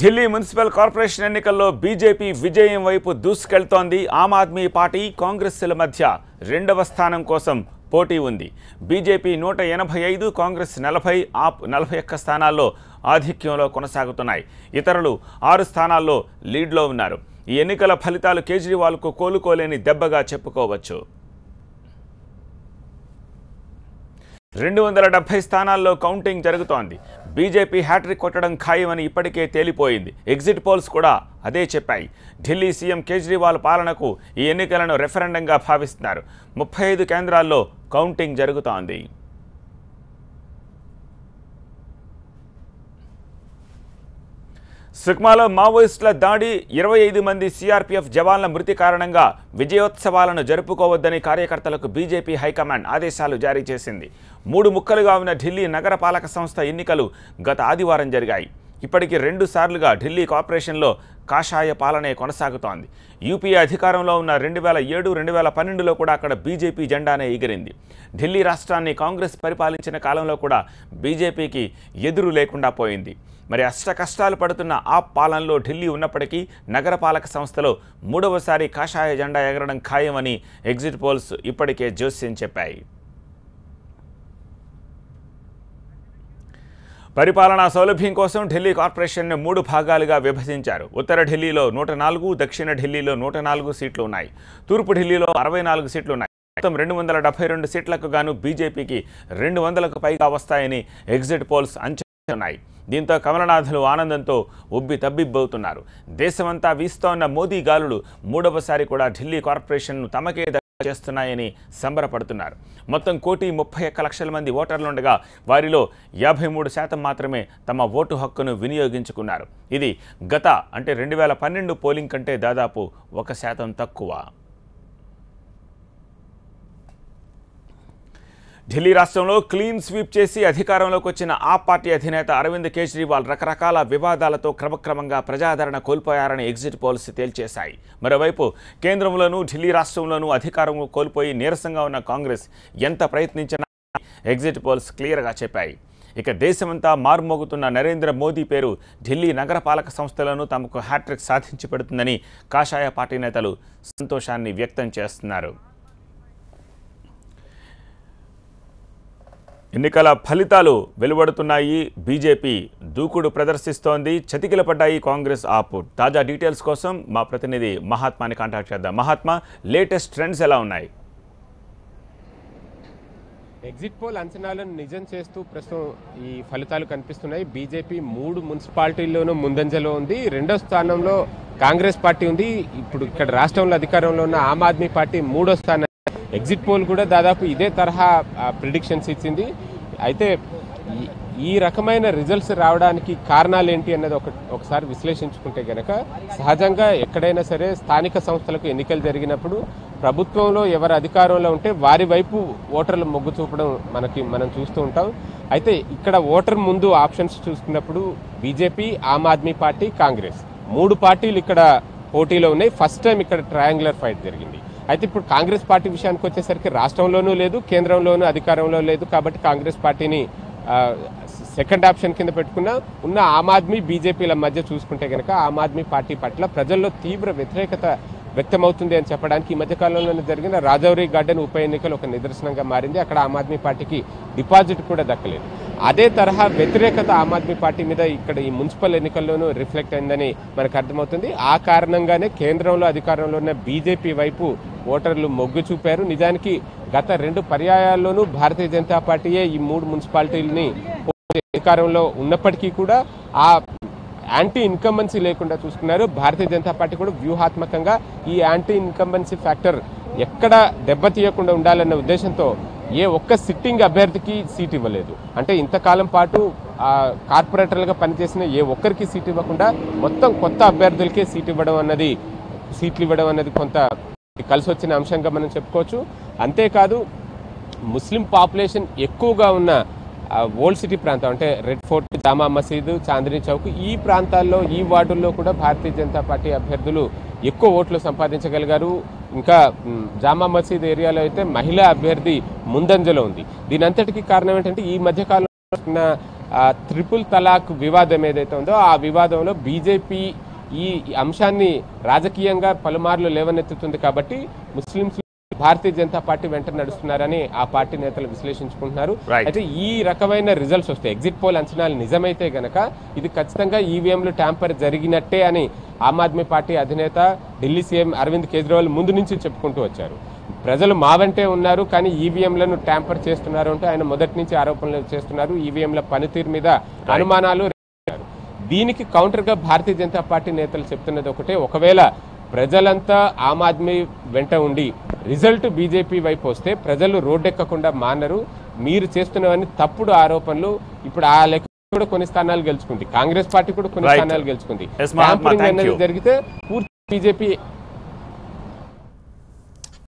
Delhi municipal corporation ఎన్నికల్లో BJP విజయం వైపు దూసుకెళ్తోంది. ఆమ్ ఆద్మీ పార్టీ కాంగ్రెస్ల మధ్య రెండవ స్థానం కోసం పోటీ ఉంది. బీజేపీ 185, కాంగ్రెస్ 40, ఆప్ 41 స్థానాల్లో ఆధిక్యంలో కొనసాగుతున్నాయి. ఇతరులు 6 స్థానాల్లో లీడ్లో ఉన్నారు. ఈ ఎన్నికల ఫలితాలు కేజ్రీవాల్కు కోలుకోలేని దెబ్బగా చెప్పుకోవచ్చు. 270 స్థానాల్లో కౌంటింగ్ జరుగుతోంది. బీజేపీ హ్యాట్రిక్ కొట్టడం ఖాయమని ఇప్పటికే తేలిపోయింది. ఎగ్జిట్ పోల్స్ కూడా అదే చెప్పాయి. ఢిల్లీ సీఎం కేజ్రీవాల్ పాలనకు ఈ ఎన్నికలను రెఫరెండంగా భావిస్తున్నారు. 35 కేంద్రాల్లో కౌంటింగ్ జరుగుతోంది. సుక్మాలో మావోయిస్టుల దాడి, 25 మంది సిఆర్పీఎఫ్ జవాన్ల మృతి కారణంగా విజయోత్సవాలను జరుపుకోవద్దని కార్యకర్తలకు బీజేపీ హైకమాండ్ ఆదేశాలు జారీ చేసింది. 3 ముక్కలుగా ఉన్న ఢిల్లీ నగరపాలక సంస్థ ఎన్నికలు గత ఆదివారం జరిగాయి. ఇప్పటికి 2 సార్లుగా ఢిల్లీ కార్పొరేషన్లో కాషాయ పాలనే కొనసాగుతోంది. యూపీఏ అధికారంలో ఉన్న 2007, 2012లో కూడా అక్కడ బీజేపీ జెండానే ఎగిరింది. ఢిల్లీ రాష్ట్రాన్ని కాంగ్రెస్ పరిపాలించిన కాలంలో కూడా బీజేపీకి ఎదురు లేకుండా పోయింది. మరి అష్ట కష్టాలు పడుతున్న ఆ పాలనలో ఢిల్లీ ఉన్నప్పటికీ నగరపాలక సంస్థలో 3వసారి కాషాయ జెండా ఎగరడం ఖాయమని ఎగ్జిట్ పోల్స్ ఇప్పటికే జోస్యం చెప్పాయి. పరిపాలనా సౌలభ్యం కోసం ఢిల్లీ కార్పొరేషన్ను 3 భాగాలుగా విభజించారు. ఉత్తర ఢిల్లీలో 104, దక్షిణ ఢిల్లీలో 104 సీట్లు ఉన్నాయి. తూర్పు ఢిల్లీలో 64 సీట్లు ఉన్నాయి. మొత్తం 272 సీట్లకు గాను బీజేపీకి 200కు పైగా వస్తాయని ఎగ్జిట్ పోల్స్ అంచనాయి. దీంతో కమలనాథులు ఆనందంతో ఉబ్బి తబ్బిబ్బవుతున్నారు. దేశమంతా వీస్తోన్న మోదీ గాలులు 3వసారి కూడా ఢిల్లీ కార్పొరేషన్ను తమకే చేస్తున్నాయని సంబరపడుతున్నారు. మొత్తం 1,31,00,000 మంది ఓటర్లుండగా వారిలో 53% మాత్రమే తమ ఓటు హక్కును వినియోగించుకున్నారు. ఇది గత 2012 పోలింగ్ కంటే దాదాపు 1% తక్కువ. ఢిల్లీ రాష్ట్రంలో క్లీన్ స్వీప్ చేసి అధికారంలోకి వచ్చిన ఆ పార్టీ అధినేత అరవింద్ కేజ్రీవాల్ రకరకాల వివాదాలతో క్రమక్రమంగా ప్రజాదరణ కోల్పోయారని ఎగ్జిట్ పోల్స్ తేల్చేశాయి. మరోవైపు కేంద్రంలోనూ ఢిల్లీ రాష్ట్రంలోనూ అధికారం కోల్పోయి నీరసంగా ఉన్న కాంగ్రెస్ ఎంత ప్రయత్నించినా ఎగ్జిట్ పోల్స్ క్లియర్గా చెప్పాయి. ఇక దేశమంతా మారుమోగుతున్న నరేంద్ర మోదీ పేరు ఢిల్లీ నగరపాలక సంస్థలను తమకు హ్యాట్రిక్ సాధించి పెడుతుందని కాషాయ పార్టీ నేతలు సంతోషాన్ని వ్యక్తం చేస్తున్నారు. ఎన్నికల ఫలితాలు వెలువడుతున్నాయి. బీజేపీ దూకుడు ప్రదర్శిస్తోంది. చతికిలపడ్డాయి కాంగ్రెస్, ఆప్. తాజా డీటెయిల్స్ కోసం మా ప్రతినిధి మహాత్మాని కాంటాక్ట్ చేద్దాం. మహాత్మా, లేటెస్ట్ ట్రెండ్స్ ఎలా ఉన్నాయి? ఎగ్జిట్ పోల్ అంచనాలను నిజం చేస్తూ ప్రస్తుతం ఈ ఫలితాలు కనిపిస్తున్నాయి. బీజేపీ 3 మున్సిపాలిటీల్లోనూ ముందంజలో ఉంది. 2వ స్థానంలో కాంగ్రెస్ పార్టీ ఉంది. ఇప్పుడు ఇక్కడ రాష్ట్రంలో అధికారంలో ఉన్న ఆమ్ ఆద్మీ పార్టీ 3వ స్థానం. ఎగ్జిట్ పోల్ కూడా దాదాపు ఇదే తరహా ప్రిడిక్షన్స్ ఇచ్చింది. అయితే ఈ రకమైన రిజల్ట్స్ రావడానికి కారణాలు ఏంటి అన్నది ఒకసారి విశ్లేషించుకుంటే గనక, సహజంగా ఎక్కడైనా సరే స్థానిక సంస్థలకు ఎన్నికలు జరిగినప్పుడు ప్రభుత్వంలో ఎవరు అధికారంలో ఉంటే వారి వైపు ఓటర్లు మొగ్గు చూపడం మనం చూస్తూ ఉంటాం. అయితే ఇక్కడ ఓటర్ ముందు ఆప్షన్స్ చూసుకున్నప్పుడు బీజేపీ, ఆమ్ ఆద్మీ పార్టీ, కాంగ్రెస్ 3 పార్టీలు ఇక్కడ పోటీలో ఉన్నాయి. ఫస్ట్ టైం ఇక్కడ ట్రయాంగులర్ ఫైట్ జరిగింది. అయితే ఇప్పుడు కాంగ్రెస్ పార్టీ విషయానికి వచ్చేసరికి రాష్ట్రంలోనూ లేదు, కేంద్రంలోనూ అధికారంలో లేదు. కాబట్టి కాంగ్రెస్ పార్టీని సెకండ్ ఆప్షన్ కింద ఉన్న ఆమ్ ఆద్మీ, బీజేపీల మధ్య చూసుకుంటే కనుక ఆమ్ ఆద్మీ పార్టీ పట్ల ప్రజల్లో తీవ్ర వ్యతిరేకత వ్యక్తమవుతుంది అని చెప్పడానికి ఈ మధ్యకాలంలో జరిగిన రాజౌరి గార్డెన్ ఉప ఎన్నికలు ఒక నిదర్శనంగా మారింది. అక్కడ ఆమ్ ఆద్మీ పార్టీకి డిపాజిట్ కూడా దక్కలేదు. అదే తరహా వ్యతిరేకత ఆమ్ ఆద్మీ పార్టీ మీద ఇక్కడ ఈ మున్సిపల్ ఎన్నికల్లోనూ రిఫ్లెక్ట్ అయిందని మనకు అర్థమవుతుంది. ఆ కారణంగానే కేంద్రంలో అధికారంలో ఉన్న బీజేపీ వైపు ఓటర్లు మొగ్గు చూపారు. నిజానికి గత 2 పర్యాయాల్లోనూ భారతీయ జనతా పార్టీయే ఈ 3 మున్సిపాలిటీలని అధికారంలో ఉన్నప్పటికీ కూడా ఆ యాంటీ ఇన్కంబెన్సీ లేకుండా చూసుకున్నారు. భారతీయ జనతా పార్టీ కూడా వ్యూహాత్మకంగా ఈ యాంటీ ఇన్కంబెన్సీ ఫ్యాక్టర్ ఎక్కడ దెబ్బతీయకుండా ఉండాలన్న ఉద్దేశంతో ఏ ఒక్క సిట్టింగ్ అభ్యర్థికి సీట్ ఇవ్వలేదు. అంటే ఇంతకాలం పాటు కార్పొరేటర్లుగా పనిచేసిన ఏ ఒక్కరికి సీట్ ఇవ్వకుండా మొత్తం కొత్త అభ్యర్థులకే సీట్లు ఇవ్వడం అన్నది కొంత కలిసి వచ్చిన అంశంగా మనం చెప్పుకోవచ్చు. అంతేకాదు ముస్లిం పాపులేషన్ ఎక్కువగా ఉన్న ఓల్డ్ సిటీ ప్రాంతం అంటే రెడ్ ఫోర్ట్, జామా మసీదు, చాందినీ చౌక్ ఈ ప్రాంతాల్లో, ఈ వార్డుల్లో కూడా భారతీయ జనతా పార్టీ అభ్యర్థులు ఎక్కువ ఓట్లు సంపాదించగలిగారు. ఇంకా జామా మసీద్ ఏరియాలో అయితే మహిళా అభ్యర్థి ముందంజలో ఉంది. దీని అంతటికీ కారణం ఏంటంటే ఈ మధ్యకాలంలో ట్రిపుల్ తలాక్ వివాదం ఏదైతే ఉందో ఆ వివాదంలో బీజేపీ ఈ అంశాన్ని రాజకీయంగా పలుమార్లు లేవనెత్తుతుంది కాబట్టి ముస్లింస్ భారతీయ జనతా పార్టీ వెంట నడుస్తున్నారని ఆ పార్టీ నేతలు విశ్లేషించుకుంటున్నారు. అయితే ఈ రకమైన రిజల్ట్స్ వస్తాయి, ఎగ్జిట్ పోల్ అంచనాలు నిజమైతే గనక ఇది ఖచ్చితంగా ఈవీఎంలు ట్యాంపర్ జరిగినట్టే అని ఆమ్ ఆద్మీ పార్టీ అధినేత ఢిల్లీ సీఎం అరవింద్ కేజ్రీవాల్ ముందు నుంచి చెప్పుకుంటూ వచ్చారు. ప్రజలు మా వెంటే ఉన్నారు కానీ ఈవీఎంలను ట్యాంపర్ చేస్తున్నారు అంటూ ఆయన మొదటి నుంచి ఆరోపణలు చేస్తున్నారు. ఈవీఎంల పనితీరు మీద అనుమానాలు. దీనికి కౌంటర్ గా భారతీయ జనతా పార్టీ నేతలు చెప్తున్నది ఒకటే, ఒకవేళ ప్రజలంతా ఆమ్ ఆద్మీ వెంట ఉండి రిజల్ట్ బీజేపీ వైపు వస్తే ప్రజలు రోడ్డెక్కకుండా మానరు. మీరు చేస్తున్నవన్నీ తప్పుడు ఆరోపణలు. ఇప్పుడు ఆ లెక్క కూడా కొన్ని స్థానాలు గెలుచుకుంది, కాంగ్రెస్ పార్టీ కూడా కొన్ని స్థానాలు గెలుచుకుంది. ట్యాంపరింగ్ అనేది జరిగితే పూర్తి బీజేపీ